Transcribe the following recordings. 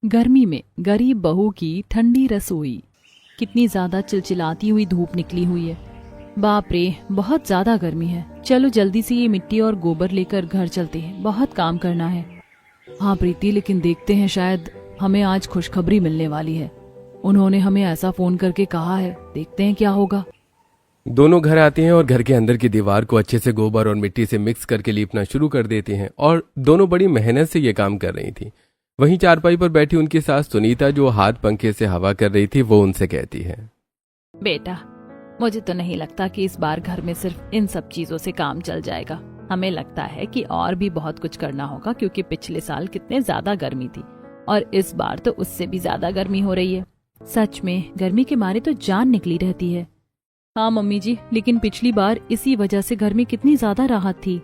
गर्मी में गरीब बहू की ठंडी रसोई। कितनी ज्यादा चिलचिलाती हुई धूप निकली हुई है। बाप रे, बहुत ज्यादा गर्मी है। चलो जल्दी से ये मिट्टी और गोबर लेकर घर चलते हैं, बहुत काम करना है। हाँ प्रीति, लेकिन देखते हैं, शायद हमें आज खुशखबरी मिलने वाली है। उन्होंने हमें ऐसा फोन करके कहा है, देखते हैं क्या होगा। दोनों घर आते हैं और घर के अंदर की दीवार को अच्छे से गोबर और मिट्टी से मिक्स करके लीपना शुरू कर देते हैं। और दोनों बड़ी मेहनत से ये काम कर रही थी। वहीं चारपाई पर बैठी उनकी सास सुनीता, जो हाथ पंखे से हवा कर रही थी, वो उनसे कहती है, बेटा, मुझे तो नहीं लगता कि इस बार घर में सिर्फ इन सब चीजों से काम चल जाएगा। हमें लगता है कि और भी बहुत कुछ करना होगा, क्योंकि पिछले साल कितने ज्यादा गर्मी थी और इस बार तो उससे भी ज्यादा गर्मी हो रही है। सच में गर्मी के मारे तो जान निकली रहती है। हाँ मम्मी जी, लेकिन पिछली बार इसी वजह से घर में कितनी ज्यादा राहत थी।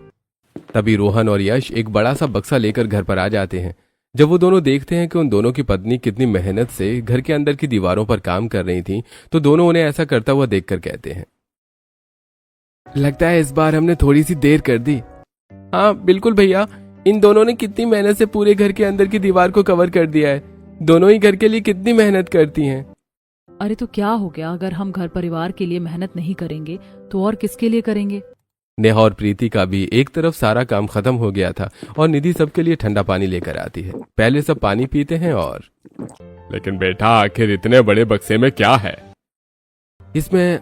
तभी रोहन और यश एक बड़ा सा बक्सा लेकर घर पर आ जाते हैं। जब वो दोनों देखते हैं कि उन दोनों की पत्नी कितनी मेहनत से घर के अंदर की दीवारों पर काम कर रही थी, तो दोनों उन्हें ऐसा करता हुआ देखकर कहते हैं, लगता है इस बार हमने थोड़ी सी देर कर दी। हाँ बिल्कुल भैया, इन दोनों ने कितनी मेहनत से पूरे घर के अंदर की दीवार को कवर कर दिया है। दोनों ही घर के लिए कितनी मेहनत करती हैं। अरे तो क्या हो गया, अगर हम घर परिवार के लिए मेहनत नहीं करेंगे तो और किसके लिए करेंगे। नेहा और प्रीति का भी एक तरफ सारा काम खत्म हो गया था और निधि सबके लिए ठंडा पानी लेकर आती है। पहले सब पानी पीते हैं और लेकिन बेटा, आखिर इतने बड़े बक्से में क्या है? इसमें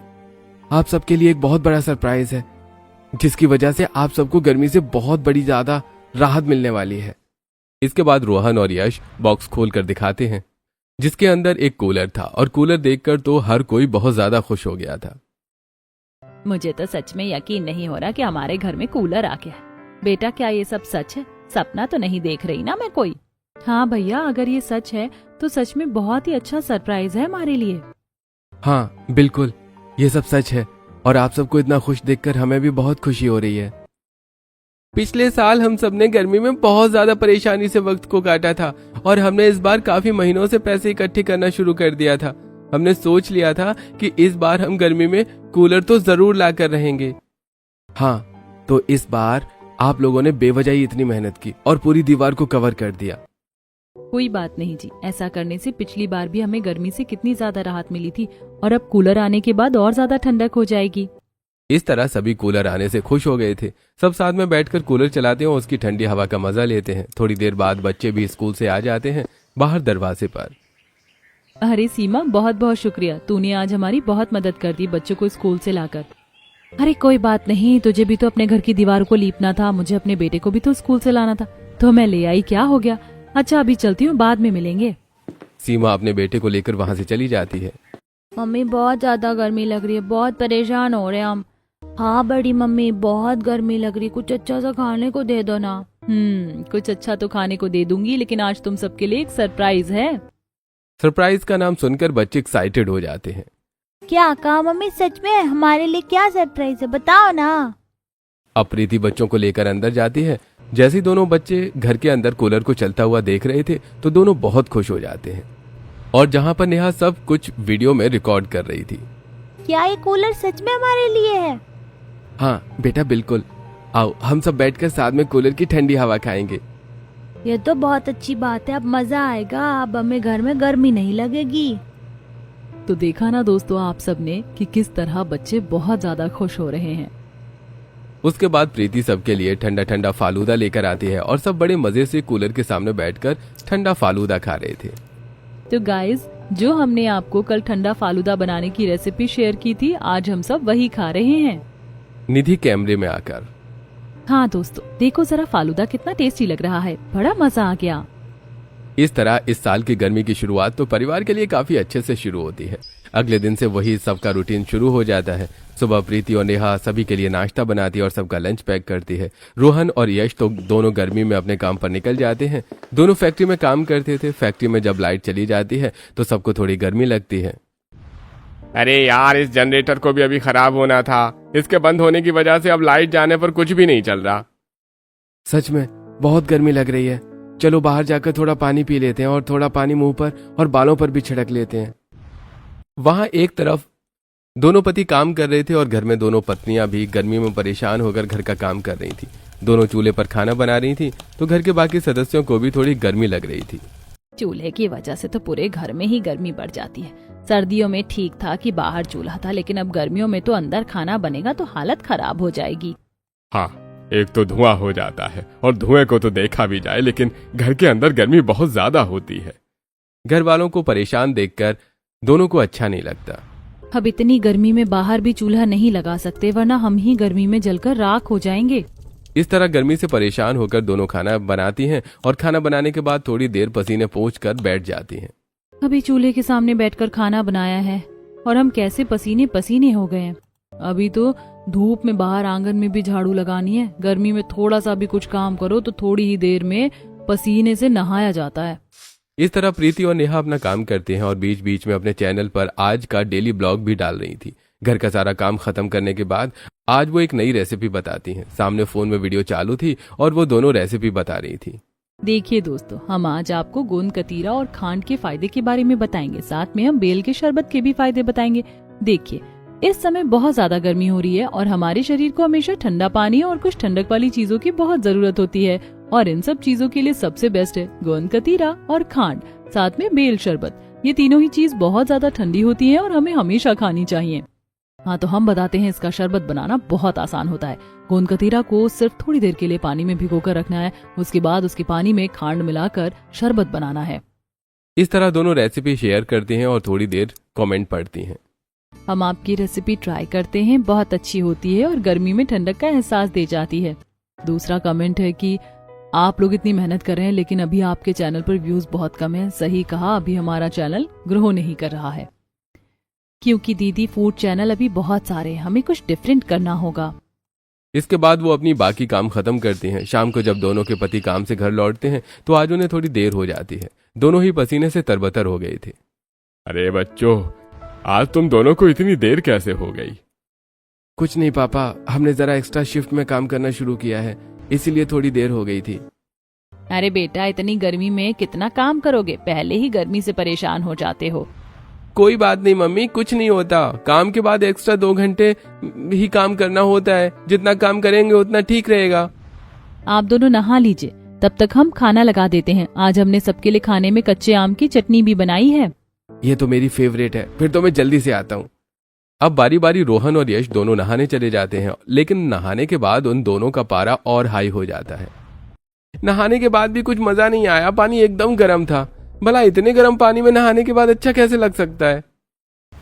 आप सबके लिए एक बहुत बड़ा सरप्राइज है, जिसकी वजह से आप सबको गर्मी से बहुत बड़ी ज्यादा राहत मिलने वाली है। इसके बाद रोहन और यश बॉक्स खोलकर दिखाते हैं, जिसके अंदर एक कूलर था। और कूलर देखकर तो हर कोई बहुत ज्यादा खुश हो गया था। मुझे तो सच में यकीन नहीं हो रहा कि हमारे घर में कूलर आ गया है। बेटा, क्या ये सब सच है? सपना तो नहीं देख रही ना मैं कोई? हाँ भैया, अगर ये सच है तो सच में बहुत ही अच्छा सरप्राइज है हमारे लिए। हाँ बिल्कुल, ये सब सच है और आप सबको इतना खुश देखकर हमें भी बहुत खुशी हो रही है। पिछले साल हम सबने गर्मी में बहुत ज्यादा परेशानी से वक्त को काटा था और हमने इस बार काफी महीनों से पैसे इकट्ठे करना शुरू कर दिया था। हमने सोच लिया था कि इस बार हम गर्मी में कूलर तो जरूर लाकर रहेंगे। हाँ, तो इस बार आप लोगों ने बेवजह ही इतनी मेहनत की और पूरी दीवार को कवर कर दिया। कोई बात नहीं जी, ऐसा करने से पिछली बार भी हमें गर्मी से कितनी ज्यादा राहत मिली थी और अब कूलर आने के बाद और ज्यादा ठंडक हो जाएगी। इस तरह सभी कूलर आने से खुश हो गए थे। सब साथ में बैठकर कूलर चलाते हैं और उसकी ठंडी हवा का मजा लेते हैं। थोड़ी देर बाद बच्चे भी स्कूल से आ जाते हैं बाहर दरवाजे पर। अरे सीमा, बहुत बहुत शुक्रिया, तूने आज हमारी बहुत मदद कर दी बच्चों को स्कूल से लाकर। अरे कोई बात नहीं, तुझे भी तो अपने घर की दीवार को लीपना था, मुझे अपने बेटे को भी तो स्कूल से लाना था, तो मैं ले आई, क्या हो गया। अच्छा अभी चलती हूँ, बाद में मिलेंगे। सीमा अपने बेटे को लेकर वहां से चली जाती है। मम्मी, बहुत ज्यादा गर्मी लग रही है, बहुत परेशान हो रहे हैं हम। हाँ बड़ी मम्मी, बहुत गर्मी लग रही है, कुछ अच्छा सा खाने को दे दो ना। कुछ अच्छा तो खाने को दे दूंगी, लेकिन आज तुम सबके लिए एक सरप्राइज है। सरप्राइज का नाम सुनकर बच्चे एक्साइटेड हो जाते हैं। क्या कहा मम्मी? सच में हमारे लिए क्या सरप्राइज है, बताओ ना। अब प्रीति बच्चों को लेकर अंदर जाती है। जैसे ही दोनों बच्चे घर के अंदर कूलर को चलता हुआ देख रहे थे, तो दोनों बहुत खुश हो जाते हैं। और जहां पर नेहा सब कुछ वीडियो में रिकॉर्ड कर रही थी। क्या ये कूलर सच में हमारे लिए है? हाँ बेटा बिल्कुल, आओ हम सब बैठकर साथ में कूलर की ठंडी हवा खाएंगे। ये तो बहुत अच्छी बात है, अब मजा आएगा, अब हमें घर में गर्मी नहीं लगेगी। तो देखा ना दोस्तों आप सबने कि किस तरह बच्चे बहुत ज्यादा खुश हो रहे हैं। उसके बाद प्रीति सबके लिए ठंडा ठंडा फालूदा लेकर आती है और सब बड़े मजे से कूलर के सामने बैठकर ठंडा फालूदा खा रहे थे। तो गाइस, जो हमने आपको कल ठंडा फालूदा बनाने की रेसिपी शेयर की थी, आज हम सब वही खा रहे हैं। निधि कैमरे में आकर, हाँ दोस्तों, देखो जरा फालूदा कितना टेस्टी लग रहा है, बड़ा मजा आ गया। इस तरह इस साल की गर्मी की शुरुआत तो परिवार के लिए काफी अच्छे से शुरू होती है। अगले दिन से वही सबका रूटीन शुरू हो जाता है। सुबह प्रीति और नेहा सभी के लिए नाश्ता बनाती है और सबका लंच पैक करती है। रोहन और यश तो दोनों गर्मी में अपने काम पर निकल जाते हैं। दोनों फैक्ट्री में काम करते थे। फैक्ट्री में जब लाइट चली जाती है तो सबको थोड़ी गर्मी लगती है। अरे यार, इस जनरेटर को भी अभी खराब होना था। इसके बंद होने की वजह से अब लाइट जाने पर कुछ भी नहीं चल रहा। सच में बहुत गर्मी लग रही है। चलो बाहर जाकर थोड़ा पानी पी लेते हैं और थोड़ा पानी मुंह पर और बालों पर भी छिड़क लेते हैं। वहां एक तरफ दोनों पति काम कर रहे थे और घर में दोनों पत्नियां भी गर्मी में परेशान होकर घर का काम कर रही थी। दोनों चूल्हे पर खाना बना रही थी, तो घर के बाकी सदस्यों को भी थोड़ी गर्मी लग रही थी। चूल्हे की वजह से तो पूरे घर में ही गर्मी बढ़ जाती है। सर्दियों में ठीक था कि बाहर चूल्हा था, लेकिन अब गर्मियों में तो अंदर खाना बनेगा तो हालत खराब हो जाएगी। हाँ, एक तो धुआं हो जाता है और धुएं को तो देखा भी जाए, लेकिन घर के अंदर गर्मी बहुत ज्यादा होती है। घर वालों को परेशान देखकर दोनों को अच्छा नहीं लगता। अब इतनी गर्मी में बाहर भी चूल्हा नहीं लगा सकते, वरना हम ही गर्मी में जलकर राख हो जाएंगे। इस तरह गर्मी से परेशान होकर दोनों खाना बनाती हैं और खाना बनाने के बाद थोड़ी देर पसीने पोंछकर बैठ जाती हैं। अभी चूल्हे के सामने बैठकर खाना बनाया है और हम कैसे पसीने पसीने हो गए हैं। अभी तो धूप में बाहर आंगन में भी झाड़ू लगानी है। गर्मी में थोड़ा सा भी कुछ काम करो तो थोड़ी ही देर में पसीने से नहाया जाता है। इस तरह प्रीति और नेहा अपना काम करती हैं और बीच बीच में अपने चैनल पर आज का डेली ब्लॉग भी डाल रही थी। घर का सारा काम खत्म करने के बाद आज वो एक नई रेसिपी बताती हैं। सामने फोन में वीडियो चालू थी और वो दोनों रेसिपी बता रही थी। देखिए दोस्तों, हम आज आपको गोंद कतीरा और खांड के फायदे के बारे में बताएंगे। साथ में हम बेल के शरबत के भी फायदे बताएंगे। देखिए, इस समय बहुत ज्यादा गर्मी हो रही है और हमारे शरीर को हमेशा ठंडा पानी और कुछ ठंडक वाली चीजों की बहुत जरूरत होती है, और इन सब चीजों के लिए सबसे बेस्ट है गोंद कतीरा और खांड, साथ में बेल शरबत। ये तीनों ही चीज बहुत ज्यादा ठंडी होती है और हमें हमेशा खानी चाहिए। हाँ, तो हम बताते हैं, इसका शरबत बनाना बहुत आसान होता है। गोंद कतीरा को सिर्फ थोड़ी देर के लिए पानी में भिगोकर रखना है, उसके बाद उसके पानी में खांड मिलाकर शरबत बनाना है। इस तरह दोनों रेसिपी शेयर करती हैं और थोड़ी देर कमेंट पढ़ती हैं। हम आपकी रेसिपी ट्राई करते हैं, बहुत अच्छी होती है और गर्मी में ठंडक का एहसास दे जाती है। दूसरा कमेंट है कि आप लोग इतनी मेहनत कर रहे हैं लेकिन अभी आपके चैनल पर व्यूज बहुत कम है। सही कहा, अभी हमारा चैनल ग्रो नहीं कर रहा है क्योंकि दीदी फूड चैनल अभी बहुत सारे हैं, हमें कुछ डिफरेंट करना होगा। इसके बाद वो अपनी बाकी काम खत्म करती हैं। शाम को जब दोनों के पति काम से घर लौटते हैं तो आज उन्हें थोड़ी देर हो जाती है। दोनों ही पसीने से तरबतर हो गए थे। अरे बच्चों, आज तुम दोनों को इतनी देर कैसे हो गई? कुछ नहीं पापा, हमने जरा एक्स्ट्रा शिफ्ट में काम करना शुरू किया है, इसीलिए थोड़ी देर हो गई थी। अरे बेटा, इतनी गर्मी में कितना काम करोगे? पहले ही गर्मी से परेशान हो जाते हो। कोई बात नहीं मम्मी, कुछ नहीं होता। काम के बाद एक्स्ट्रा 2 घंटे ही काम करना होता है। जितना काम करेंगे उतना ठीक रहेगा। आप दोनों नहा लीजिए, तब तक हम खाना लगा देते हैं। आज हमने सबके लिए खाने में कच्चे आम की चटनी भी बनाई है। ये तो मेरी फेवरेट है। फिर तो मैं जल्दी से आता हूँ। अब बारी बारी रोहन और यश दोनों नहाने चले जाते हैं, लेकिन नहाने के बाद उन दोनों का पारा और हाई हो जाता है। नहाने के बाद भी कुछ मजा नहीं आया, पानी एकदम गर्म था। भला इतने गर्म पानी में नहाने के बाद अच्छा कैसे लग सकता है?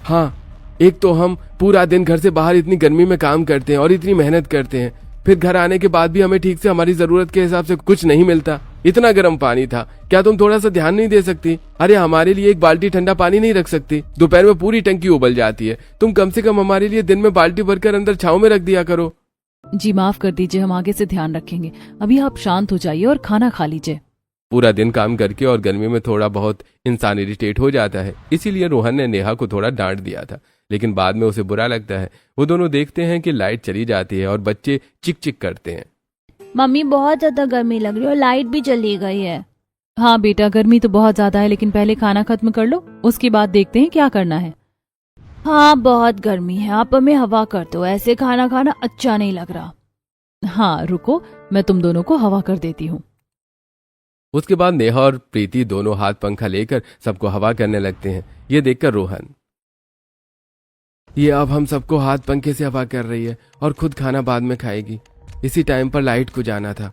हाँ, एक तो हम पूरा दिन घर से बाहर इतनी गर्मी में काम करते हैं और इतनी मेहनत करते हैं, फिर घर आने के बाद भी हमें ठीक से हमारी जरूरत के हिसाब से कुछ नहीं मिलता। इतना गर्म पानी था, क्या तुम थोड़ा सा ध्यान नहीं दे सकती? अरे हमारे लिए एक बाल्टी ठंडा पानी नहीं रख सकती? दोपहर में पूरी टंकी उबल जाती है। तुम कम से कम हमारे लिए दिन में बाल्टी भरकर अंदर छांव में रख दिया करो। जी माफ कर दीजिए, हम आगे से ध्यान रखेंगे। अभी आप शांत हो जाइए और खाना खा लीजिए। पूरा दिन काम करके और गर्मी में थोड़ा बहुत इंसान इरिटेट हो जाता है, इसीलिए रोहन ने नेहा को थोड़ा डांट दिया था, लेकिन बाद में उसे बुरा लगता है। वो दोनों देखते हैं कि लाइट चली जाती है और बच्चे चिक चिक करते हैं। मम्मी बहुत ज्यादा गर्मी लग रही है और लाइट भी चली गई है। हाँ बेटा, गर्मी तो बहुत ज्यादा है, लेकिन पहले खाना खत्म कर लो, उसके बाद देखते हैं क्या करना है। हाँ बहुत गर्मी है, आप हमें हवा कर दो, ऐसे खाना खाना अच्छा नहीं लग रहा। हाँ रुको, मैं तुम दोनों को हवा कर देती हूँ। उसके बाद नेहा और प्रीति दोनों हाथ पंखा लेकर सबको हवा करने लगते हैं। ये देखकर रोहन, ये अब हम सबको हाथ पंखे से हवा कर रही है और खुद खाना बाद में खाएगी। इसी टाइम पर लाइट को जाना था।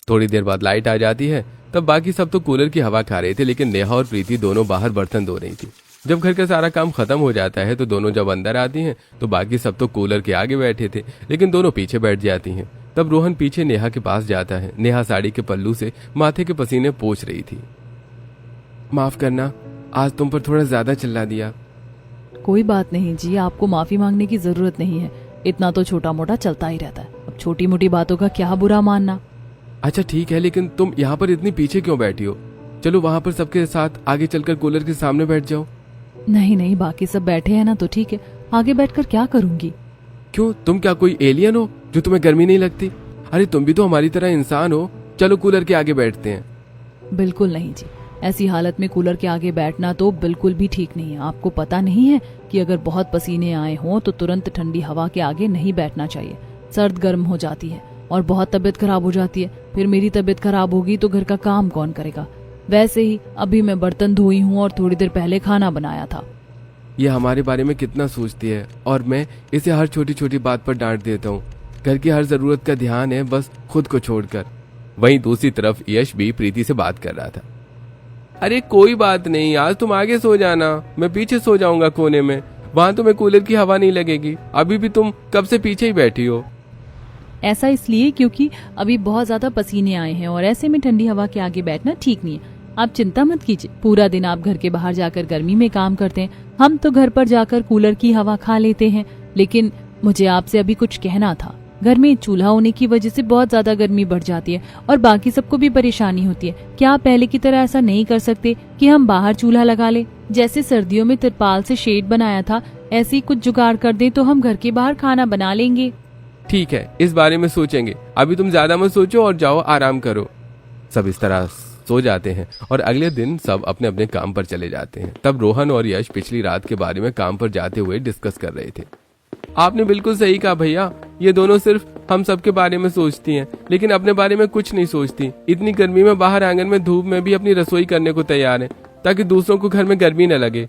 थोड़ी देर बाद लाइट आ जाती है। तब बाकी सब तो कूलर की हवा खा रहे थे, लेकिन नेहा और प्रीति दोनों बाहर बर्तन धो रही थी। जब घर का सारा काम खत्म हो जाता है तो दोनों जब अंदर आती हैं तो बाकी सब तो कूलर के आगे बैठे थे, लेकिन दोनों पीछे बैठ जाती हैं। तब रोहन पीछे नेहा के पास जाता है। नेहा साड़ी के पल्लू से माथे के पसीने पोंछ रही थी। माफ करना, आज तुम पर थोड़ा ज्यादा चिल्ला दिया। कोई बात नहीं जी, आपको माफी मांगने की जरूरत नहीं है। इतना तो छोटा मोटा चलता ही रहता है, अब छोटी मोटी बातों का क्या बुरा मानना। अच्छा ठीक है, लेकिन तुम यहाँ पर इतनी पीछे क्यों बैठी हो? चलो वहां पर सबके साथ आगे चलकर कूलर के सामने बैठ जाओ। नहीं नहीं, बाकी सब बैठे हैं ना तो ठीक है, आगे बैठकर क्या करूंगी? क्यों, तुम क्या कोई एलियन हो जो तुम्हें गर्मी नहीं लगती? अरे तुम भी तो हमारी तरह इंसान हो। चलो कूलर के आगे बैठते हैं। बिल्कुल नहीं जी, ऐसी हालत में कूलर के आगे बैठना तो बिल्कुल भी ठीक नहीं है। आपको पता नहीं है कि अगर बहुत पसीने आए हों तो तुरंत ठंडी हवा के आगे नहीं बैठना चाहिए। सर्द गर्म हो जाती है और बहुत तबीयत खराब हो जाती है। फिर मेरी तबीयत खराब होगी तो घर का काम कौन करेगा? वैसे ही अभी मैं बर्तन धोई हूँ और थोड़ी देर पहले खाना बनाया था। ये हमारे बारे में कितना सोचती है और मैं इसे हर छोटी छोटी बात पर डांट देता हूँ। घर की हर जरूरत का ध्यान है, बस खुद को छोड़कर। वहीं दूसरी तरफ यश भी प्रीति से बात कर रहा था। अरे कोई बात नहीं, आज तुम आगे सो जाना, मैं पीछे सो जाऊंगा कोने में। वहां तुम्हें कूलर की हवा नहीं लगेगी। अभी भी तुम कब से पीछे ही बैठी हो। ऐसा इसलिए क्योंकि अभी बहुत ज्यादा पसीने आए हैं और ऐसे में ठंडी हवा के आगे बैठना ठीक नहीं है। आप चिंता मत कीजिए, पूरा दिन आप घर के बाहर जाकर गर्मी में काम करते हैं, हम तो घर पर जाकर कूलर की हवा खा लेते हैं। लेकिन मुझे आपसे अभी कुछ कहना था। घर में चूल्हा होने की वजह से बहुत ज्यादा गर्मी बढ़ जाती है और बाकी सबको भी परेशानी होती है। क्या आप पहले की तरह ऐसा नहीं कर सकते कि हम बाहर चूल्हा लगा ले? जैसे सर्दियों में तिरपाल से शेड बनाया था, ऐसे ही कुछ जुगाड़ कर दें तो हम घर के बाहर खाना बना लेंगे। ठीक है, इस बारे में सोचेंगे। अभी तुम ज्यादा मत सोचो और जाओ आराम करो। सब इस तरह सो जाते हैं और अगले दिन सब अपने अपने काम पर चले जाते हैं। तब रोहन और यश पिछली रात के बारे में काम पर जाते हुए डिस्कस कर रहे थे। आपने बिल्कुल सही कहा भैया, ये दोनों सिर्फ हम सबके बारे में सोचती हैं, लेकिन अपने बारे में कुछ नहीं सोचती। इतनी गर्मी में बाहर आंगन में धूप में भी अपनी रसोई करने को तैयार है ताकि दूसरों को घर में गर्मी न लगे।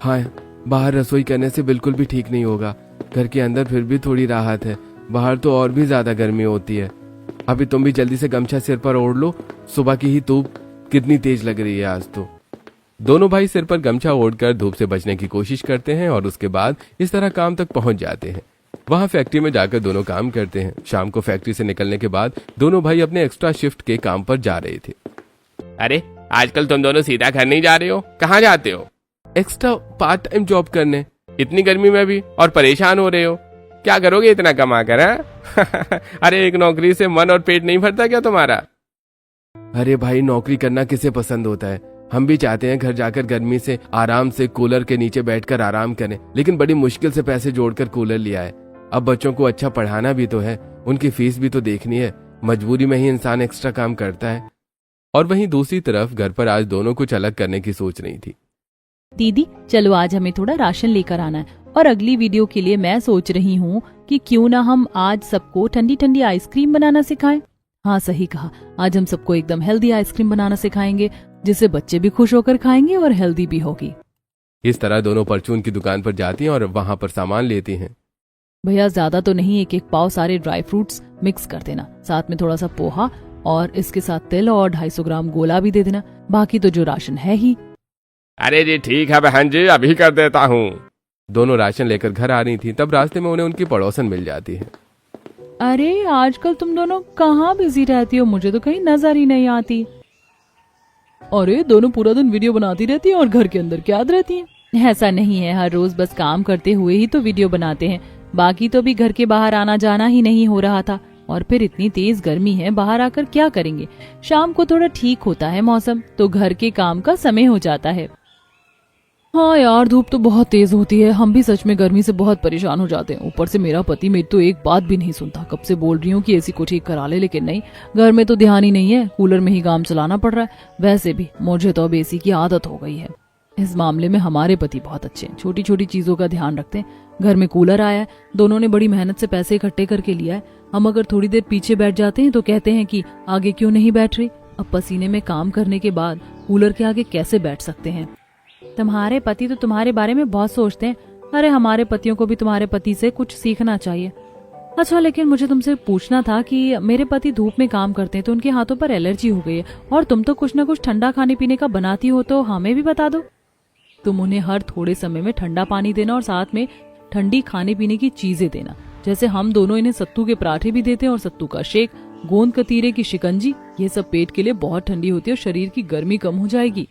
हाँ, बाहर रसोई करने से बिल्कुल भी ठीक नहीं होगा। घर के अंदर फिर भी थोड़ी राहत है, बाहर तो और भी ज्यादा गर्मी होती है। अभी तुम भी जल्दी से गमछा सिर पर ओढ़ लो, सुबह की ही धूप कितनी तेज लग रही है आज तो। दोनों भाई सिर पर गमछा ओढ़कर धूप से बचने की कोशिश करते हैं और उसके बाद इस तरह काम तक पहुंच जाते हैं। वहां फैक्ट्री में जाकर दोनों काम करते हैं। शाम को फैक्ट्री से निकलने के बाद दोनों भाई अपने एक्स्ट्रा शिफ्ट के काम पर जा रहे थे। अरे आजकल तुम दोनों सीधा घर नहीं जा रहे हो, कहाँ जाते हो? एक्स्ट्रा पार्ट टाइम जॉब करने। इतनी गर्मी में भी और परेशान हो रहे हो, क्या करोगे इतना कमा कर? अरे एक नौकरी से मन और पेट नहीं भरता क्या तुम्हारा? अरे भाई, नौकरी करना किसे पसंद होता है? हम भी चाहते हैं घर जाकर गर्मी से आराम से कूलर के नीचे बैठकर आराम करें, लेकिन बड़ी मुश्किल से पैसे जोड़कर कूलर लिया है। अब बच्चों को अच्छा पढ़ाना भी तो है, उनकी फीस भी तो देखनी है। मजबूरी में ही इंसान एक्स्ट्रा काम करता है। और वहीं दूसरी तरफ घर पर आज दोनों कुछ अलग करने की सोच रही थी। दीदी चलो आज हमें थोड़ा राशन लेकर आना है और अगली वीडियो के लिए मैं सोच रही हूँ कि क्यों ना हम आज सबको ठंडी ठंडी आइसक्रीम बनाना सिखाएं। हाँ सही कहा, आज हम सबको एकदम हेल्दी आइसक्रीम बनाना सिखाएंगे जिसे बच्चे भी खुश होकर खाएंगे और हेल्दी भी होगी। इस तरह दोनों परचून की दुकान पर जाती हैं और वहां पर सामान लेती हैं। भैया ज्यादा तो नहीं, एक एक पाव सारे ड्राई फ्रूट्स मिक्स कर देना, साथ में थोड़ा सा पोहा और इसके साथ तिल और 250 ग्राम गोला भी दे देना। बाकी तो जो राशन है ही। अरे जी ठीक है बहन जी, अभी कर देता हूँ। दोनों राशन लेकर घर आ रही थी, तब रास्ते में उन्हें उनकी पड़ोसन मिल जाती है। अरे आजकल तुम दोनों कहाँ बिजी रहती हो, मुझे तो कहीं नजर ही नहीं आती। अरे दोनों पूरा दिन वीडियो बनाती रहती हैं और घर के अंदर कैद रहती हैं। ऐसा नहीं है, हर रोज बस काम करते हुए ही तो वीडियो बनाते हैं, बाकी तो भी घर के बाहर आना जाना ही नहीं हो रहा था। और फिर इतनी तेज गर्मी है, बाहर आकर क्या करेंगे? शाम को थोड़ा ठीक होता है मौसम तो घर के काम का समय हो जाता है। हाँ यार, धूप तो बहुत तेज होती है, हम भी सच में गर्मी से बहुत परेशान हो जाते हैं। ऊपर से मेरा पति मेरी तो एक बात भी नहीं सुनता। कब से बोल रही हूँ कि एसी को ठीक करा ले, लेकिन नहीं, घर में तो ध्यान ही नहीं है, कूलर में ही काम चलाना पड़ रहा है। वैसे भी मुझे तो अब एसी की आदत हो गई है। इस मामले में हमारे पति बहुत अच्छे हैं, छोटी छोटी चीजों का ध्यान रखते हैं। घर में कूलर आया है, दोनों ने बड़ी मेहनत से पैसे इकट्ठे करके लिया है। हम अगर थोड़ी देर पीछे बैठ जाते हैं तो कहते हैं कि आगे क्यों नहीं बैठ रही। अब पसीने में काम करने के बाद कूलर के आगे कैसे बैठ सकते हैं? तुम्हारे पति तो तुम्हारे बारे में बहुत सोचते हैं। अरे हमारे पतियों को भी तुम्हारे पति से कुछ सीखना चाहिए। अच्छा, लेकिन मुझे तुमसे पूछना था कि मेरे पति धूप में काम करते हैं तो उनके हाथों पर एलर्जी हो गई है, और तुम तो कुछ न कुछ ठंडा खाने पीने का बनाती हो, तो हमें भी बता दो। तुम उन्हें हर थोड़े समय में ठंडा पानी देना और साथ में ठंडी खाने पीने की चीजें देना। जैसे हम दोनों इन्हें सत्तू के पराठे भी देते हैं और सत्तू का शेक, गोंद कतीरे की शिकंजी। ये सब पेट के लिए बहुत ठंडी होती है और शरीर की गर्मी कम हो जाएगी।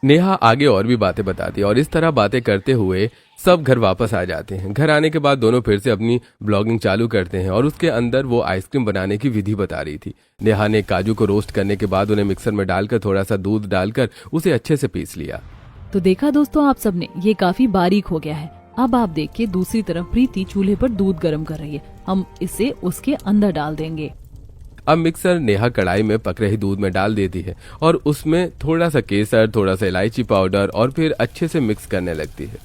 नेहा आगे और भी बातें बताती है और इस तरह बातें करते हुए सब घर वापस आ जाते हैं। घर आने के बाद दोनों फिर से अपनी ब्लॉगिंग चालू करते हैं और उसके अंदर वो आइसक्रीम बनाने की विधि बता रही थी। नेहा ने काजू को रोस्ट करने के बाद उन्हें मिक्सर में डालकर थोड़ा सा दूध डालकर उसे अच्छे से पीस लिया। तो देखा दोस्तों आप सबने, ये काफी बारीक हो गया है। अब आप देखिए दूसरी तरफ प्रीति चूल्हे पर दूध गर्म कर रही है। हम इसे उसके अंदर डाल देंगे। अब मिक्सर नेहा कढ़ाई में पक रही दूध में डाल देती है और उसमें थोड़ा सा केसर, थोड़ा सा इलायची पाउडर और फिर अच्छे से मिक्स करने लगती है।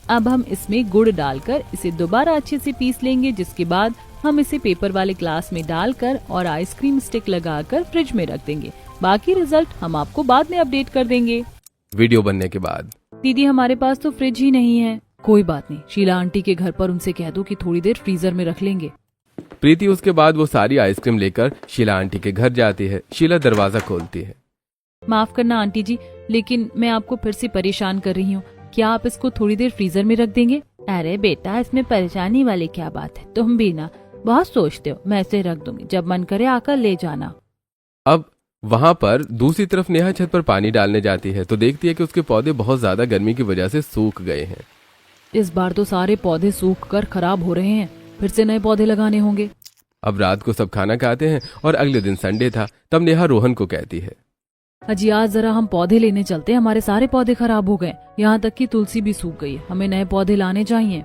अब हम इसमें गुड़ डालकर इसे दोबारा अच्छे से पीस लेंगे, जिसके बाद हम इसे पेपर वाले ग्लास में डालकर और आइसक्रीम स्टिक लगाकर फ्रिज में रख देंगे। बाकी रिजल्ट हम आपको बाद में अपडेट कर देंगे। वीडियो बनने के बाद दीदी हमारे पास तो फ्रिज ही नहीं है। कोई बात नहीं, शीला आंटी के घर पर उनसे कह दो कि थोड़ी देर फ्रीजर में रख लेंगे। प्रीति उसके बाद वो सारी आइसक्रीम लेकर शीला आंटी के घर जाती है। शीला दरवाजा खोलती है। माफ करना आंटी जी, लेकिन मैं आपको फिर से परेशान कर रही हूँ। क्या आप इसको थोड़ी देर फ्रीजर में रख देंगे? अरे बेटा, इसमें परेशानी वाली क्या बात है, तुम भी ना बहुत सोचते हो। मैं इसे रख दूंगी, जब मन करे आकर ले जाना। अब वहां पर दूसरी तरफ नेहा छत पर पानी डालने जाती है तो देखती है कि उसके पौधे बहुत ज्यादा गर्मी की वजह से सूख गए हैं। इस बार तो सारे पौधे सूख कर खराब हो रहे हैं, फिर से नए पौधे लगाने होंगे। अब रात को सब खाना खाते हैं और अगले दिन संडे था। तब नेहा रोहन को कहती है, अजी आज जरा हम पौधे लेने चलते हैं, हमारे सारे पौधे खराब हो गए, यहाँ तक कि तुलसी भी सूख गई है, हमें नए पौधे लाने चाहिए।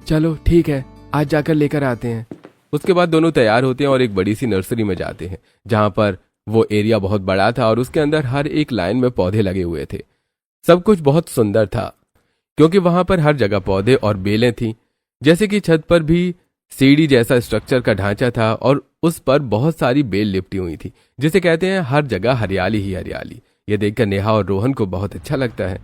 चलो ठीक है, आज जाकर लेकर आते हैं। उसके बाद दोनों तैयार होते हैं और एक बड़ी सी नर्सरी में जाते हैं जहां पर वो एरिया बहुत बड़ा था और उसके अंदर हर एक लाइन में पौधे लगे हुए थे। सब कुछ बहुत सुंदर था क्योंकि वहां पर हर जगह पौधे और बेलें थी। जैसे कि छत पर भी सीढ़ी जैसा स्ट्रक्चर का ढांचा था और उस पर बहुत सारी बेल लिपटी हुई थी, जिसे कहते हैं हर जगह हरियाली ही हरियाली। ये देखकर नेहा और रोहन को बहुत अच्छा लगता है।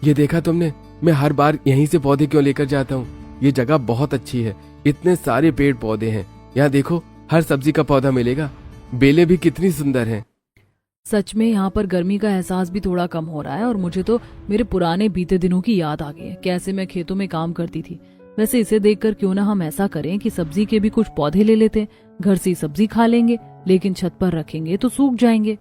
ये देखा तुमने, मैं हर बार यहीं से पौधे क्यों लेकर जाता हूँ। ये जगह बहुत अच्छी है, इतने सारे पेड़ पौधे हैं। यहाँ देखो, हर सब्जी का पौधा मिलेगा, बेलें भी कितनी सुंदर हैं। सच में यहाँ पर गर्मी का एहसास भी थोड़ा कम हो रहा है और मुझे तो मेरे पुराने बीते दिनों की याद आ गई है, कैसे मैं खेतों में काम करती थी। वैसे इसे देखकर क्यों ना हम ऐसा करें कि सब्जी के भी कुछ पौधे ले लेते, घर से सब्जी खा लेंगे, लेकिन छत पर रखेंगे तो सूख जाएंगे।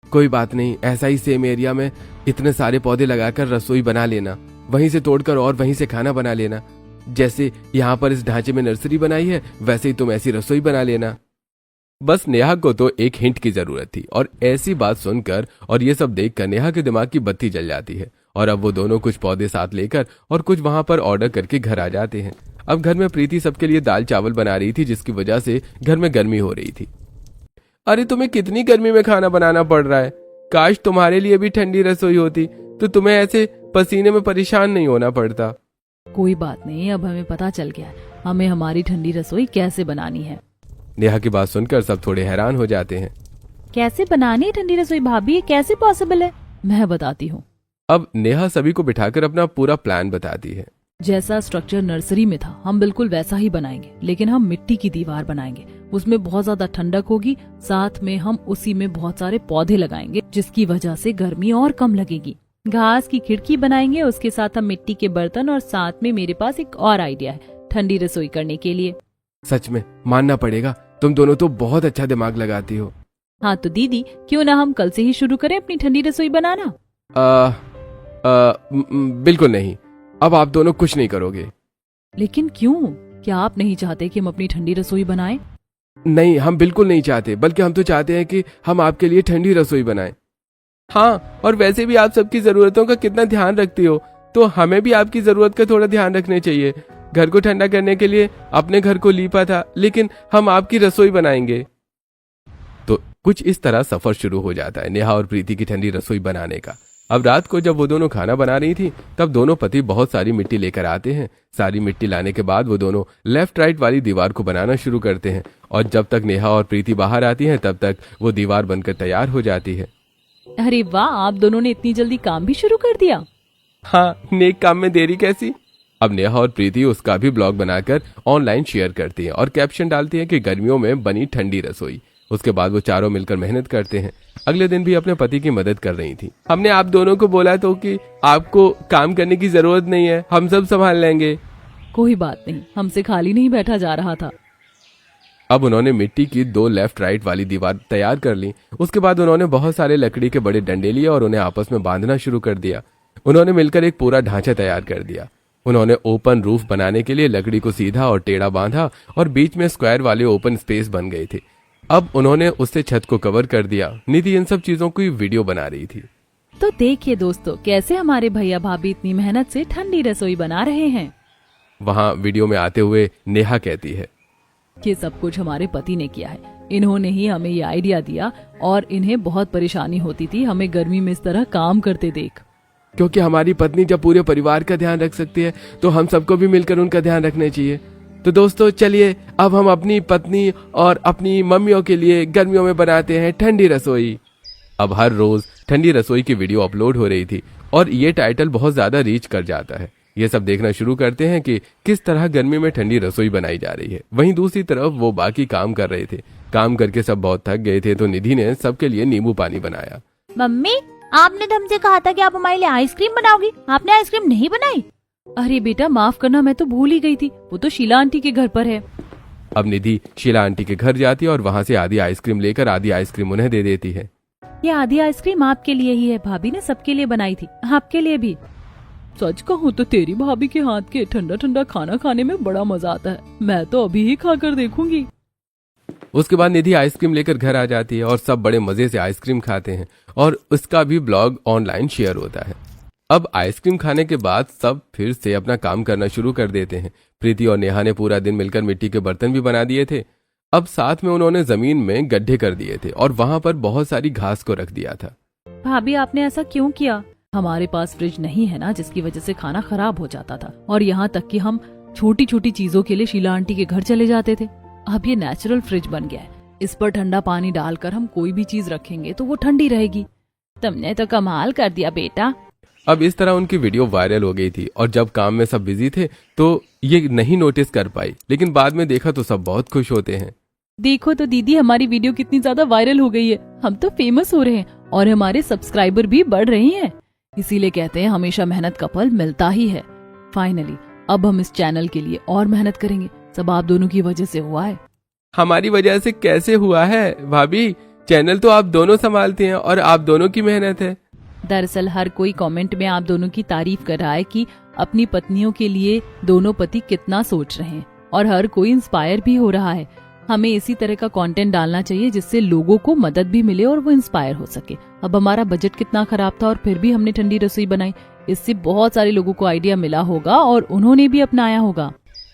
कोई बात नहीं, ऐसा ही सेम एरिया में इतने सारे पौधे लगाकर रसोई बना लेना, वहीं से तोड़कर और वहीं से खाना बना लेना। जैसे यहाँ पर इस ढांचे में नर्सरी बनाई है, वैसे ही तुम ऐसी रसोई बना लेना। बस नेहा को तो एक हिंट की जरूरत थी और ऐसी बात सुनकर और ये सब देखकर नेहा के दिमाग की बत्ती जल जाती है और अब वो दोनों कुछ पौधे साथ लेकर और कुछ वहां पर ऑर्डर करके घर आ जाते हैं। अब घर में प्रीति सबके लिए दाल चावल बना रही थी, जिसकी वजह से घर में गर्मी हो रही थी। अरे तुम्हें कितनी गर्मी में खाना बनाना पड़ रहा है। काश तुम्हारे लिए भी ठंडी रसोई होती तो तुम्हें ऐसे पसीने में परेशान नहीं होना पड़ता। कोई बात नहीं, अब हमें पता चल गया हमें हमारी ठंडी रसोई कैसे बनानी है। नेहा की बात सुनकर सब थोड़े हैरान हो जाते हैं। कैसे बनानी है ठंडी रसोई भाभी, ये कैसे पॉसिबल है? मैं बताती हूँ। अब नेहा सभी को बिठाकर अपना पूरा प्लान बताती है। जैसा स्ट्रक्चर नर्सरी में था हम बिल्कुल वैसा ही बनाएंगे, लेकिन हम मिट्टी की दीवार बनाएंगे। उसमें बहुत ज्यादा ठंडक होगी, साथ में हम उसी में बहुत सारे पौधे लगाएंगे, जिसकी वजह से गर्मी और कम लगेगी। घास की खिड़की बनाएंगे, उसके साथ हम मिट्टी के बर्तन, और साथ में मेरे पास एक और आइडिया है ठंडी रसोई करने के लिए। सच में मानना पड़ेगा, तुम दोनों तो बहुत अच्छा दिमाग लगाती हो। हाँ तो दीदी, क्यों ना हम कल से ही शुरू करें अपनी ठंडी रसोई बनाना? बिल्कुल नहीं, अब आप दोनों कुछ नहीं करोगे। लेकिन क्यों? क्या आप नहीं चाहते कि हम अपनी ठंडी रसोई बनाएं? नहीं, हम बिल्कुल नहीं चाहते, बल्कि हम तो चाहते हैं कि हम आपके लिए ठंडी रसोई बनाएं। हाँ, और वैसे भी आप सबकी जरूरतों का कितना ध्यान रखती हो, तो हमें भी आपकी जरूरत का थोड़ा ध्यान रखने चाहिए। घर को ठंडा करने के लिए अपने घर को लीपा था, लेकिन हम आपकी रसोई बनाएंगे। तो कुछ इस तरह सफर शुरू हो जाता है नेहा और प्रीति की ठंडी रसोई बनाने का। अब रात को जब वो दोनों खाना बना रही थी, तब दोनों पति बहुत सारी मिट्टी लेकर आते हैं। सारी मिट्टी लाने के बाद वो दोनों लेफ्ट राइट वाली दीवार को बनाना शुरू करते हैं और जब तक नेहा और प्रीति बाहर आती हैं, तब तक वो दीवार बनकर तैयार हो जाती है। अरे वाह, आप दोनों ने इतनी जल्दी काम भी शुरू कर दिया। हाँ, नेक काम में देरी कैसी। अब नेहा और प्रीति उसका भी ब्लॉग बनाकर ऑनलाइन शेयर करती हैं और कैप्शन डालती हैं कि गर्मियों में बनी ठंडी रसोई। उसके बाद वो चारों मिलकर मेहनत करते हैं। अगले दिन भी अपने पति की मदद कर रही थी। हमने आप दोनों को बोला तो कि आपको काम करने की जरूरत नहीं है, हम सब संभाल लेंगे। कोई बात नहीं, हमसे खाली नहीं बैठा जा रहा था। अब उन्होंने मिट्टी की 2 लेफ्ट राइट वाली दीवार तैयार कर ली। उसके बाद उन्होंने बहुत सारे लकड़ी के बड़े डंडे लिए और उन्हें आपस में बांधना शुरू कर दिया। उन्होंने मिलकर एक पूरा ढांचा तैयार कर दिया। उन्होंने ओपन रूफ बनाने के लिए लकड़ी को सीधा और टेढ़ा बांधा और बीच में स्क्वायर वाले ओपन स्पेस बन गए थे। अब उन्होंने उससे छत को कवर कर दिया। निधि इन सब चीजों की वीडियो बना रही थी। तो देखिए दोस्तों, कैसे हमारे भैया भाभी इतनी मेहनत से ठंडी रसोई बना रहे हैं। वहाँ वीडियो में आते हुए नेहा कहती है, ये सब कुछ हमारे पति ने किया है। इन्होंने ही हमें ये आइडिया दिया और इन्हें बहुत परेशानी होती थी हमें गर्मी में इस तरह काम करते देख। क्योंकि हमारी पत्नी जब पूरे परिवार का ध्यान रख सकती है, तो हम सबको भी मिलकर उनका ध्यान रखना चाहिए। तो दोस्तों चलिए अब हम अपनी पत्नी और अपनी मम्मियों के लिए गर्मियों में बनाते हैं ठंडी रसोई। अब हर रोज ठंडी रसोई की वीडियो अपलोड हो रही थी और ये टाइटल बहुत ज्यादा रीच कर जाता है। ये सब देखना शुरू करते हैं कि किस तरह गर्मी में ठंडी रसोई बनाई जा रही है। वहीं दूसरी तरफ वो बाकी काम कर रहे थे। काम करके सब बहुत थक गए थे तो निधि ने सबके लिए नींबू पानी बनाया। मम्मी, आपने तो हमसे कहा था कि आप हमारे लिए आइसक्रीम बनाओगी, आपने आइसक्रीम नहीं बनाई। अरे बेटा माफ करना, मैं तो भूल ही गई थी, वो तो शीला आंटी के घर पर है। अब निधि शीला आंटी के घर जाती है और वहां से आधी आइसक्रीम लेकर आधी आइसक्रीम उन्हें दे देती है। ये आधी आइसक्रीम आपके लिए ही है, भाभी ने सबके लिए बनाई थी, आपके लिए भी। सच कहूँ तो तेरी भाभी के हाथ के ठंडा ठंडा खाना खाने में बड़ा मजा आता है, मैं तो अभी ही खाकर देखूंगी। उसके बाद निधि आइसक्रीम लेकर घर आ जाती है और सब बड़े मजे से आइसक्रीम खाते हैं और उसका भी ब्लॉग ऑनलाइन शेयर होता है। अब आइसक्रीम खाने के बाद सब फिर से अपना काम करना शुरू कर देते हैं। प्रीति और नेहा ने पूरा दिन मिलकर मिट्टी के बर्तन भी बना दिए थे। अब साथ में उन्होंने जमीन में गड्ढे कर दिए थे और वहां पर बहुत सारी घास को रख दिया था। भाभी आपने ऐसा क्यों किया? हमारे पास फ्रिज नहीं है ना, जिसकी वजह से खाना खराब हो जाता था और यहाँ तक कि हम छोटी छोटी चीजों के लिए शीला आंटी के घर चले जाते थे। अब ये नेचुरल फ्रिज बन गया है, इस पर ठंडा पानी डालकर हम कोई भी चीज रखेंगे तो वो ठंडी रहेगी। तुमने तो कमाल कर दिया बेटा। अब इस तरह उनकी वीडियो वायरल हो गई थी और जब काम में सब बिजी थे तो ये नहीं नोटिस कर पाई, लेकिन बाद में देखा तो सब बहुत खुश होते हैं। देखो तो दीदी, हमारी वीडियो कितनी ज्यादा वायरल हो गई है, हम तो फेमस हो रहे हैं और हमारे सब्सक्राइबर भी बढ़ रहे हैं। इसीलिए कहते हैं हमेशा मेहनत का फल मिलता ही है। फाइनली अब हम इस चैनल के लिए और मेहनत करेंगे, सब आप दोनों की वजह से हुआ है। हमारी वजह से कैसे हुआ है भाभी? चैनल तो आप दोनों संभालते हैं और आप दोनों की मेहनत है। दरअसल हर कोई कमेंट में आप दोनों की तारीफ कर रहा है कि अपनी पत्नियों के लिए दोनों पति कितना सोच रहे हैं और हर कोई इंस्पायर भी हो रहा है। हमें इसी तरह का कंटेंट डालना चाहिए जिससे लोगों को मदद भी मिले और वो इंस्पायर हो सके। अब हमारा बजट कितना खराब था और फिर भी हमने ठंडी रसोई बनाई, इससे बहुत सारे लोगों को आइडिया मिला होगा और उन्होंने भी अपनाया होगा।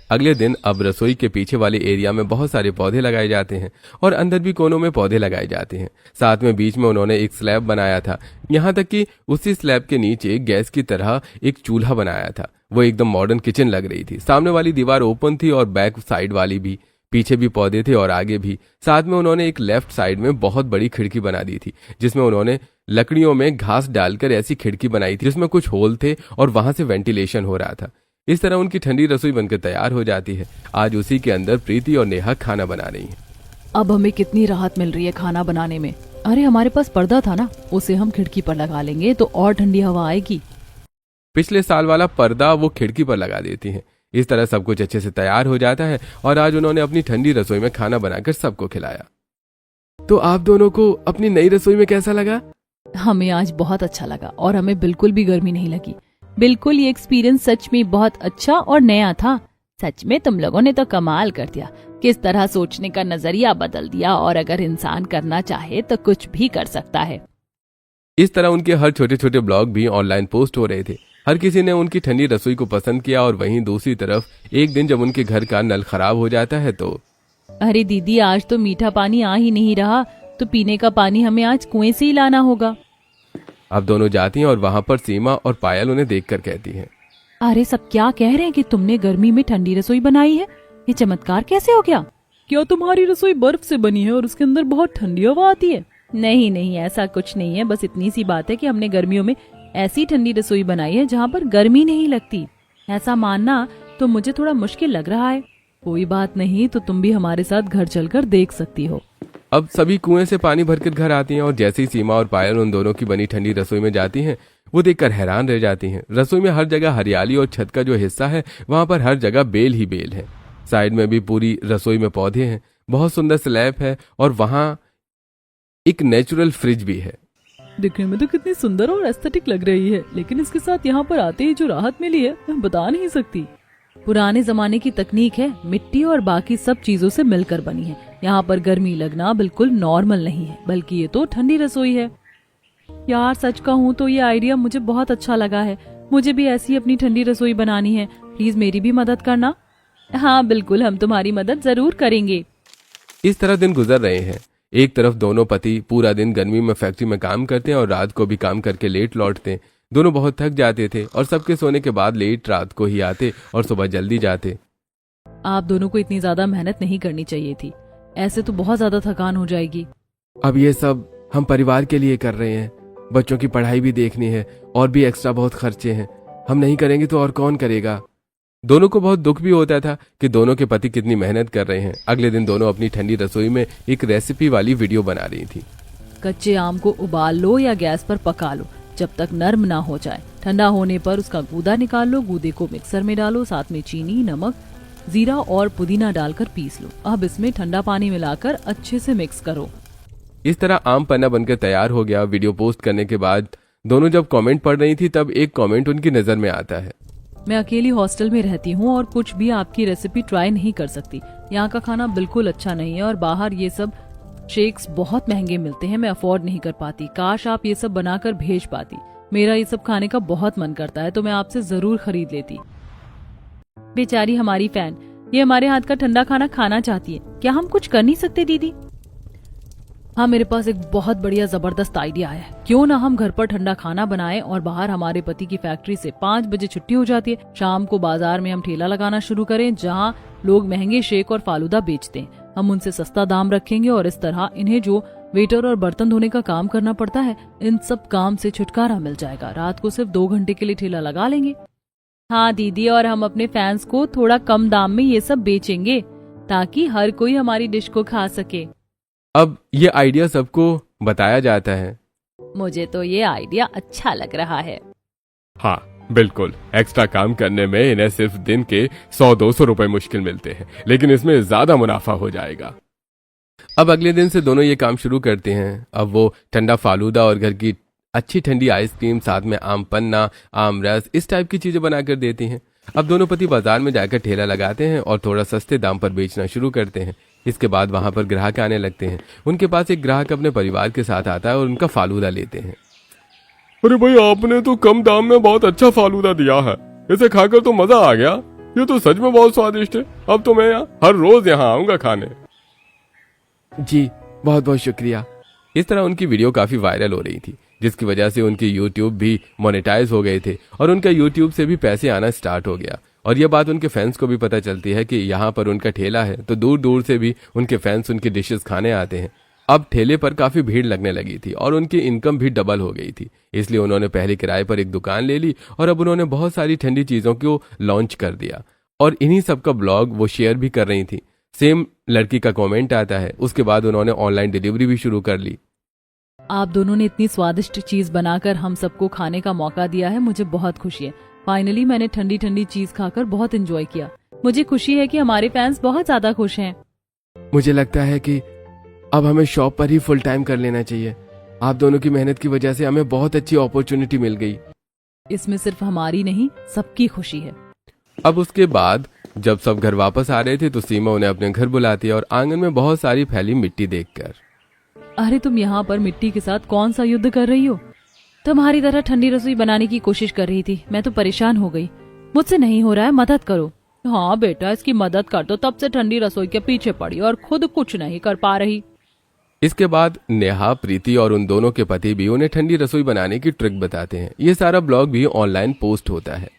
अगले दिन अब रसोई के पीछे वाले एरिया में बहुत सारे पौधे लगाए जाते हैं और अंदर भी कोनों में पौधे लगाए जाते हैं। साथ में बीच में उन्होंने एक स्लैब बनाया था, यहाँ तक कि उसी स्लैब के नीचे गैस की तरह एक चूल्हा बनाया था। वो एकदम मॉडर्न किचन लग रही थी। सामने वाली दीवार ओपन थी और बैक साइड वाली भी, पीछे भी पौधे थे और आगे भी। साथ में उन्होंने एक लेफ्ट साइड में बहुत बड़ी खिड़की बना दी थी जिसमें उन्होंने लकड़ियों में घास डालकर ऐसी खिड़की बनाई थी जिसमें कुछ होल थे और वहां से वेंटिलेशन हो रहा था। इस तरह उनकी ठंडी रसोई बनकर तैयार हो जाती है। आज उसी के अंदर प्रीति और नेहा खाना बना रही हैं। अब हमें कितनी राहत मिल रही है खाना बनाने में। अरे हमारे पास पर्दा था ना, उसे हम खिड़की पर लगा लेंगे तो और ठंडी हवा आएगी। पिछले साल वाला पर्दा वो खिड़की पर लगा देती हैं। इस तरह सब कुछ अच्छे से तैयार हो जाता है और आज उन्होंने अपनी ठंडी रसोई में खाना बनाकर सबको खिलाया। तो आप दोनों को अपनी नई रसोई में कैसा लगा? हमें आज बहुत अच्छा लगा और हमें बिल्कुल भी गर्मी नहीं लगी। बिल्कुल, ये एक्सपीरियंस सच में बहुत अच्छा और नया था। सच में तुम लोगों ने तो कमाल कर दिया, किस तरह सोचने का नजरिया बदल दिया। और अगर इंसान करना चाहे तो कुछ भी कर सकता है। इस तरह उनके हर छोटे छोटे ब्लॉग भी ऑनलाइन पोस्ट हो रहे थे। हर किसी ने उनकी ठंडी रसोई को पसंद किया। और वहीं दूसरी तरफ एक दिन जब उनके घर का नल खराब हो जाता है तो अरे दीदी, आज तो मीठा पानी आ ही नहीं रहा, तो पीने का पानी हमें आज कुएं से ही लाना होगा। अब दोनों जाती हैं और वहां पर सीमा और पायल उन्हें देखकर कहती हैं, अरे सब क्या कह रहे हैं कि तुमने गर्मी में ठंडी रसोई बनाई है? ये चमत्कार कैसे हो गया? क्या तुम्हारी रसोई बर्फ से बनी है और उसके अंदर बहुत ठंडी हवा आती है? नहीं नहीं, ऐसा कुछ नहीं है। बस इतनी सी बात है कि हमने गर्मियों में ऐसी ठंडी रसोई बनाई है जहाँ पर गर्मी नहीं लगती। ऐसा मानना तो मुझे थोड़ा मुश्किल लग रहा है। कोई बात नहीं, तो तुम भी हमारे साथ घर चलकर देख सकती हो। अब सभी कुएं से पानी भरकर घर आती हैं और जैसे ही सीमा और पायल उन दोनों की बनी ठंडी रसोई में जाती हैं, वो देखकर हैरान रह जाती हैं। रसोई में हर जगह हरियाली और छत का जो हिस्सा है वहां पर हर जगह बेल ही बेल है। साइड में भी पूरी रसोई में पौधे हैं, बहुत सुंदर स्लैब है और वहां एक नेचुरल फ्रिज भी है। दिखने में तो कितनी सुंदर और एस्थेटिक लग रही है, लेकिन इसके साथ यहाँ पर आते ही जो राहत मिली है मैं बता नहीं सकती। पुराने जमाने की तकनीक है, मिट्टी और बाकी सब चीजों से मिलकर बनी है। यहाँ पर गर्मी लगना बिल्कुल नॉर्मल नहीं है, बल्कि ये तो ठंडी रसोई है। यार सच कहूँ तो ये आइडिया मुझे बहुत अच्छा लगा है। मुझे भी ऐसी अपनी ठंडी रसोई बनानी है। प्लीज मेरी भी मदद करना। हाँ बिल्कुल, हम तुम्हारी मदद जरूर करेंगे। इस तरह दिन गुजर रहे हैं। एक तरफ दोनों पति पूरा दिन गर्मी में फैक्ट्री में काम करते हैं और रात को भी काम करके लेट लौटते हैं। दोनों बहुत थक जाते थे और सबके सोने के बाद लेट रात को ही आते और सुबह जल्दी जाते। आप दोनों को इतनी ज्यादा मेहनत नहीं करनी चाहिए थी, ऐसे तो बहुत ज्यादा थकान हो जाएगी। अब ये सब हम परिवार के लिए कर रहे हैं, बच्चों की पढ़ाई भी देखनी है और भी एक्स्ट्रा बहुत खर्चे हैं। हम नहीं करेंगे तो और कौन करेगा। दोनों को बहुत दुख भी होता था कि दोनों के पति कितनी मेहनत कर रहे हैं। अगले दिन दोनों अपनी ठंडी रसोई में एक रेसिपी वाली वीडियो बना रही थी। कच्चे आम को उबाल लो या गैस पर पका लो जब तक नर्म ना हो जाए। ठंडा होने पर उसका गूदा निकाल लो, गूदे को मिक्सर में डालो, साथ में चीनी, नमक, जीरा और पुदीना डालकर पीस लो। अब इसमें ठंडा पानी मिलाकर अच्छे से मिक्स करो। इस तरह आम पन्ना बनकर तैयार हो गया। वीडियो पोस्ट करने के बाद दोनों जब कमेंट पढ़ रही थी तब एक कमेंट उनकी नजर में आता है। मैं अकेली हॉस्टल में रहती हूँ और कुछ भी आपकी रेसिपी ट्राई नहीं कर सकती। यहाँ का खाना बिल्कुल अच्छा नहीं है और बाहर ये सब शेक्स बहुत महंगे मिलते हैं, मैं अफोर्ड नहीं कर पाती। काश आप ये सब बनाकर भेज पाती। मेरा ये सब खाने का बहुत मन करता है तो मैं आपसे जरूर खरीद लेती। बेचारी हमारी फैन, ये हमारे हाथ का ठंडा खाना खाना चाहती है। क्या हम कुछ कर नहीं सकते दीदी? हाँ, मेरे पास एक बहुत बढ़िया जबरदस्त आइडिया है। क्यों ना हम घर पर ठंडा खाना बनाएं और बाहर हमारे पति की फैक्ट्री से 5 बजे छुट्टी हो जाती है। शाम को बाजार में हम ठेला लगाना शुरू करें जहां लोग महंगे शेक और फालूदा बेचते हैं। हम उनसे सस्ता दाम रखेंगे और इस तरह इन्हें जो वेटर और बर्तन धोने का काम करना पड़ता है, इन सब काम से छुटकारा मिल जाएगा। रात को सिर्फ 2 घंटे के लिए ठेला लगा लेंगे। हाँ दीदी, और हम अपने फैंस को थोड़ा कम दाम में ये सब बेचेंगे ताकि हर कोई हमारी डिश को खा सके। अब ये आइडिया सबको बताया जाता है। मुझे तो ये आइडिया अच्छा लग रहा है। हाँ बिल्कुल, एक्स्ट्रा काम करने में इन्हें सिर्फ दिन के 100-200 रुपए मुश्किल मिलते हैं, लेकिन इसमें ज्यादा मुनाफा हो जाएगा। अब अगले दिन से दोनों ये काम शुरू करते हैं। अब वो ठंडा फालूदा और घर की अच्छी ठंडी आइसक्रीम, साथ में आम पन्ना, आम रस, इस टाइप की चीजें बनाकर देती हैं। अब दोनों पति बाजार में जाकर ठेला लगाते हैं और थोड़ा सस्ते दाम पर बेचना शुरू करते हैं। इसके बाद वहां पर ग्राहक आने लगते हैं। उनके पास एक ग्राहक अपने परिवार के साथ आता है और उनका फालूदा लेते हैं। अरे भाई, आपने तो कम दाम में बहुत अच्छा फालूदा दिया है। इसे खाकर तो मजा आ गया। ये तो सच में बहुत स्वादिष्ट है। अब तो मैं हर रोज यहाँ आऊंगा खाने। जी बहुत बहुत शुक्रिया। इस तरह उनकी वीडियो काफी वायरल हो रही थी, जिसकी वजह से उनकी यूट्यूब भी मोनेटाइज हो गए थे और उनका यूट्यूब से भी पैसे आना स्टार्ट हो गया। और यह बात उनके फैंस को भी पता चलती है कि यहाँ पर उनका ठेला है, तो दूर दूर से भी उनके फैंस उनकी डिशेस खाने आते हैं। अब ठेले पर काफी भीड़ लगने लगी थी और उनकी इनकम भी डबल हो गई थी। इसलिए उन्होंने पहले किराए पर एक दुकान ले ली और अब उन्होंने बहुत सारी ठंडी चीजों को लॉन्च कर दिया और इन्हीं सब का ब्लॉग वो शेयर भी कर रही थी। सेम लड़की का कमेंट आता है। उसके बाद उन्होंने ऑनलाइन डिलीवरी भी शुरू कर ली। आप दोनों ने इतनी स्वादिष्ट चीज बनाकर हम सबको खाने का मौका दिया है, मुझे बहुत खुशी है। फाइनली मैंने ठंडी ठंडी चीज खाकर बहुत एंजॉय किया। मुझे खुशी है कि हमारे फैंस बहुत ज्यादा खुश हैं। मुझे लगता है कि अब हमें शॉप पर ही फुल टाइम कर लेना चाहिए। आप दोनों की मेहनत की वजह से हमें बहुत अच्छी अपॉर्चुनिटी मिल गई। इसमें सिर्फ हमारी नहीं, सबकी खुशी है। अब उसके बाद जब सब घर वापस आ रहे थे तो सीमा उन्हें अपने घर बुलाती है और आंगन में बहुत सारी फैली मिट्टी देखकर, अरे तुम यहाँ पर मिट्टी के साथ कौन सा युद्ध कर रही हो? तुम्हारी तरह ठंडी रसोई बनाने की कोशिश कर रही थी। मैं तो परेशान हो गई। मुझसे नहीं हो रहा है, मदद करो। हाँ बेटा, इसकी मदद कर दो। तब से ठंडी रसोई के पीछे पड़ी और खुद कुछ नहीं कर पा रही। इसके बाद नेहा, प्रीति और उन दोनों के पति भी उन्हें ठंडी रसोई बनाने की ट्रिक बताते हैं। ये सारा ब्लॉग भी ऑनलाइन पोस्ट होता है।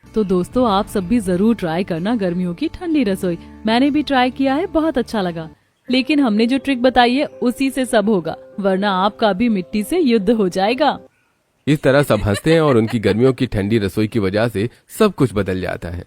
तो दोस्तों, आप सब भी जरूर ट्राई करना गर्मियों की ठंडी रसोई। मैंने भी ट्राई किया है, बहुत अच्छा लगा। लेकिन हमने जो ट्रिक बताई है उसी से सब होगा, वरना आपका भी मिट्टी से युद्ध हो जाएगा। इस तरह सब हंसते हैं और उनकी गर्मियों की ठंडी रसोई की वजह से सब कुछ बदल जाता है।